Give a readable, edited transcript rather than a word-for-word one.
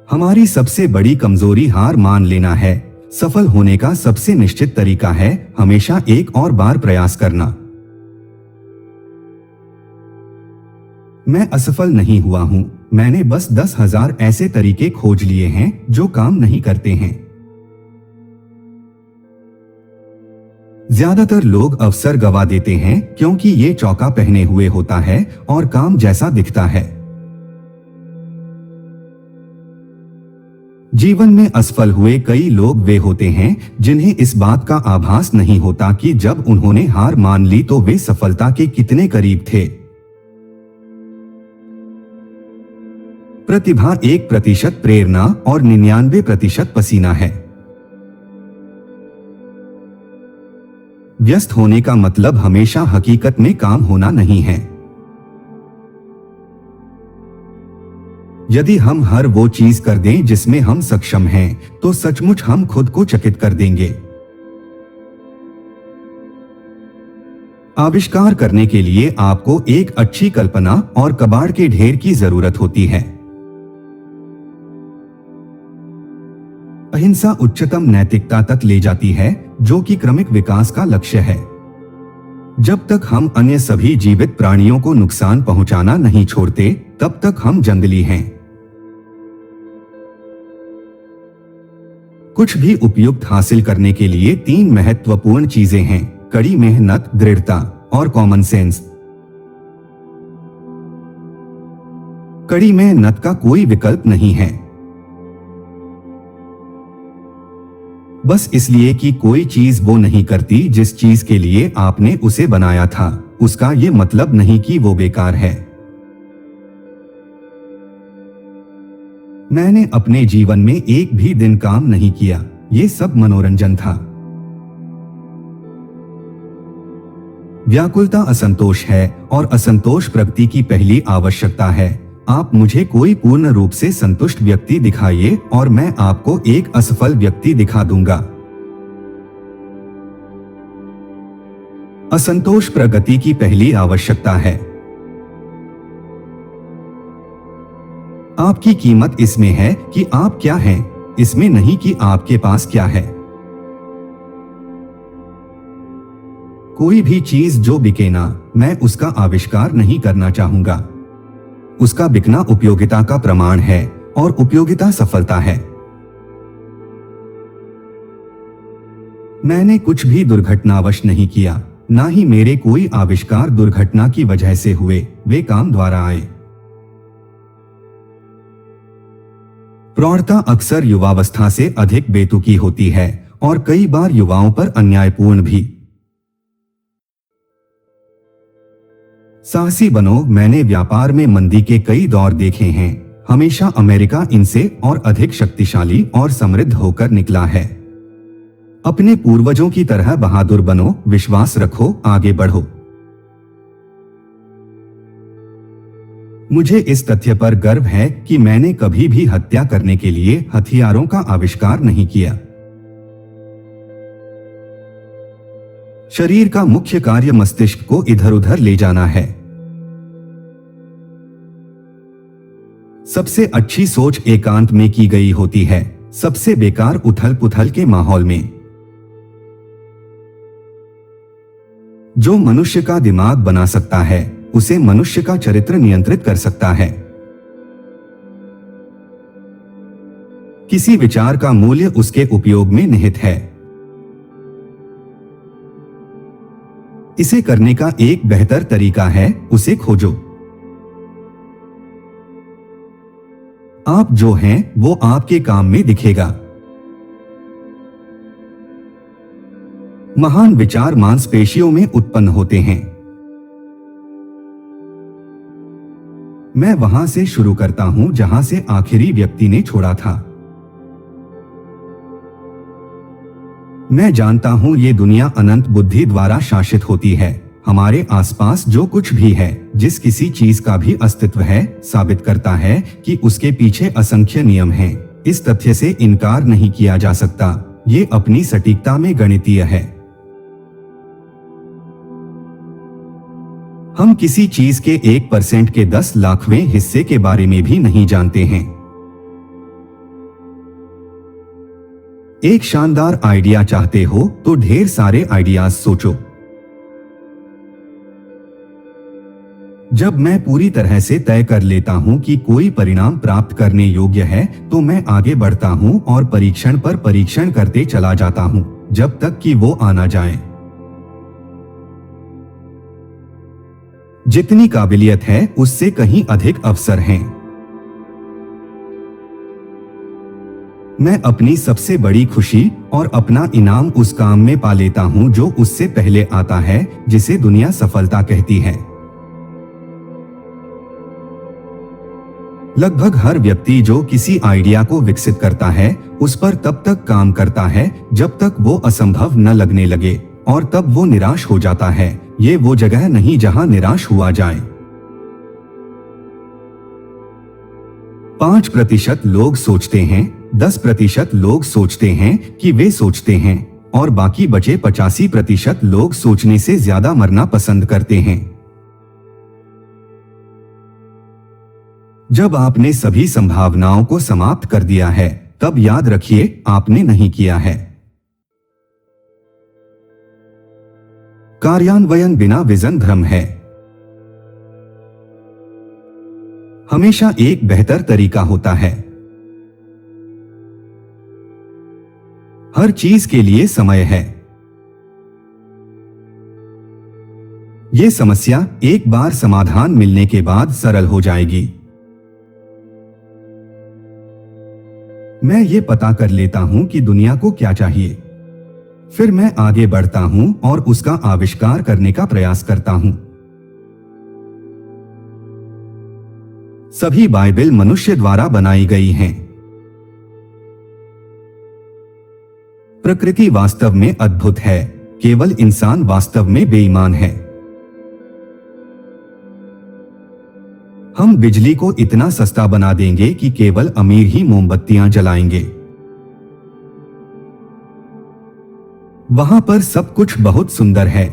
हमारी सबसे बड़ी कमजोरी हार मान लेना है। सफल होने का सबसे निश्चित तरीका है हमेशा एक और बार प्रयास करना। मैं असफल नहीं हुआ हूं, मैंने बस 10,000 ऐसे तरीके खोज लिए हैं जो काम नहीं करते हैं। ज्यादातर लोग अवसर गवा देते हैं क्योंकि ये चौका पहने हुए होता है और काम जैसा दिखता है। जीवन में असफल हुए कई लोग वे होते हैं जिन्हें इस बात का आभास नहीं होता कि जब उन्होंने हार मान ली तो वे सफलता के कितने करीब थे। प्रतिभा 1% प्रेरणा और 99% पसीना है। व्यस्त होने का मतलब हमेशा हकीकत में काम होना नहीं है। यदि हम हर वो चीज कर दें जिसमें हम सक्षम हैं, तो सचमुच हम खुद को चकित कर देंगे। आविष्कार करने के लिए आपको एक अच्छी कल्पना और कबाड़ के ढेर की जरूरत होती है। अहिंसा उच्चतम नैतिकता तक ले जाती है, जो कि क्रमिक विकास का लक्ष्य है। जब तक हम अन्य सभी जीवित प्राणियों को नुकसान पहुंचाना नहीं छोड़ते, तब तक हम जंगली हैं। कुछ भी उपयुक्त हासिल करने के लिए 3 महत्वपूर्ण चीजें हैं: कड़ी मेहनत, दृढ़ता और कॉमन सेंस। कड़ी मेहनत का कोई विकल्प नहीं है। बस इसलिए कि कोई चीज वो नहीं करती जिस चीज के लिए आपने उसे बनाया था, उसका ये मतलब नहीं कि वो बेकार है। मैंने अपने जीवन में एक भी दिन काम नहीं किया, ये सब मनोरंजन था। व्याकुलता असंतोष है और असंतोष प्रगति की पहली आवश्यकता है। आप मुझे कोई पूर्ण रूप से संतुष्ट व्यक्ति दिखाइए और मैं आपको एक असफल व्यक्ति दिखा दूंगा। असंतोष प्रगति की पहली आवश्यकता है। आपकी कीमत इसमें है कि आप क्या हैं, इसमें नहीं कि आपके पास क्या है। कोई भी चीज जो बिके ना, मैं उसका आविष्कार नहीं करना चाहूंगा। उसका बिकना उपयोगिता का प्रमाण है और उपयोगिता सफलता है। मैंने कुछ भी दुर्घटनावश नहीं किया, ना ही मेरे कोई आविष्कार दुर्घटना की वजह से हुए, वे काम द्वारा आए। प्रौढ़ता अक्सर युवावस्था से अधिक बेतुकी होती है और कई बार युवाओं पर अन्यायपूर्ण भी। साहसी बनो। मैंने व्यापार में मंदी के कई दौर देखे हैं, हमेशा अमेरिका इनसे और अधिक शक्तिशाली और समृद्ध होकर निकला है। अपने पूर्वजों की तरह बहादुर बनो, विश्वास रखो, आगे बढ़ो। मुझे इस तथ्य पर गर्व है कि मैंने कभी भी हत्या करने के लिए हथियारों का आविष्कार नहीं किया। शरीर का मुख्य कार्य मस्तिष्क को इधर उधर ले जाना है। सबसे अच्छी सोच एकांत में की गई होती है, सबसे बेकार उथल पुथल के माहौल में। जो मनुष्य का दिमाग बना सकता है, उसे मनुष्य का चरित्र नियंत्रित कर सकता है। किसी विचार का मूल्य उसके उपयोग में निहित है। इसे करने का एक बेहतर तरीका है, उसे खोजो। आप जो हैं, वो आपके काम में दिखेगा। महान विचार मांसपेशियों में उत्पन्न होते हैं। मैं वहां से शुरू करता हूं जहां से आखिरी व्यक्ति ने छोड़ा था। मैं जानता हूं ये दुनिया अनंत बुद्धि द्वारा शासित होती है। हमारे आसपास जो कुछ भी है, जिस किसी चीज का भी अस्तित्व है, साबित करता है कि उसके पीछे असंख्य नियम हैं। इस तथ्य से इनकार नहीं किया जा सकता। ये अपनी सटीकता में गणितीय है। हम किसी चीज के 1% के 10 लाखवें हिस्से के बारे में भी नहीं जानते हैं। एक शानदार आइडिया चाहते हो तो ढेर सारे आइडियाज सोचो। जब मैं पूरी तरह से तय कर लेता हूं कि कोई परिणाम प्राप्त करने योग्य है तो मैं आगे बढ़ता हूं और परीक्षण पर परीक्षण करते चला जाता हूं जब तक कि वो आना जाए। जितनी काबिलियत है उससे कहीं अधिक अवसर हैं। मैं अपनी सबसे बड़ी खुशी और अपना इनाम उस काम में पा लेता हूं जो उससे पहले आता है, जिसे दुनिया सफलता कहती है। लगभग हर व्यक्ति जो किसी आइडिया को विकसित करता है उस पर तब तक काम करता है जब तक वो असंभव न लगने लगे और तब वो निराश हो जाता है। ये वो जगह नहीं जहां निराश हुआ जाए। 5% लोग सोचते हैं, 10% लोग सोचते हैं कि वे सोचते हैं और बाकी बचे 85% लोग सोचने से ज्यादा मरना पसंद करते हैं। जब आपने सभी संभावनाओं को समाप्त कर दिया है तब याद रखिए आपने नहीं किया है। कार्यान्वयन बिना विजन भ्रम है। हमेशा एक बेहतर तरीका होता है। हर चीज के लिए समय है। ये समस्या एक बार समाधान मिलने के बाद सरल हो जाएगी। मैं ये पता कर लेता हूं कि दुनिया को क्या चाहिए, फिर मैं आगे बढ़ता हूं और उसका आविष्कार करने का प्रयास करता हूं। सभी बाइबल मनुष्य द्वारा बनाई गई हैं। प्रकृति वास्तव में अद्भुत है, केवल इंसान वास्तव में बेईमान है। हम बिजली को इतना सस्ता बना देंगे कि केवल अमीर ही मोमबत्तियां जलाएंगे। वहां पर सब कुछ बहुत सुंदर है,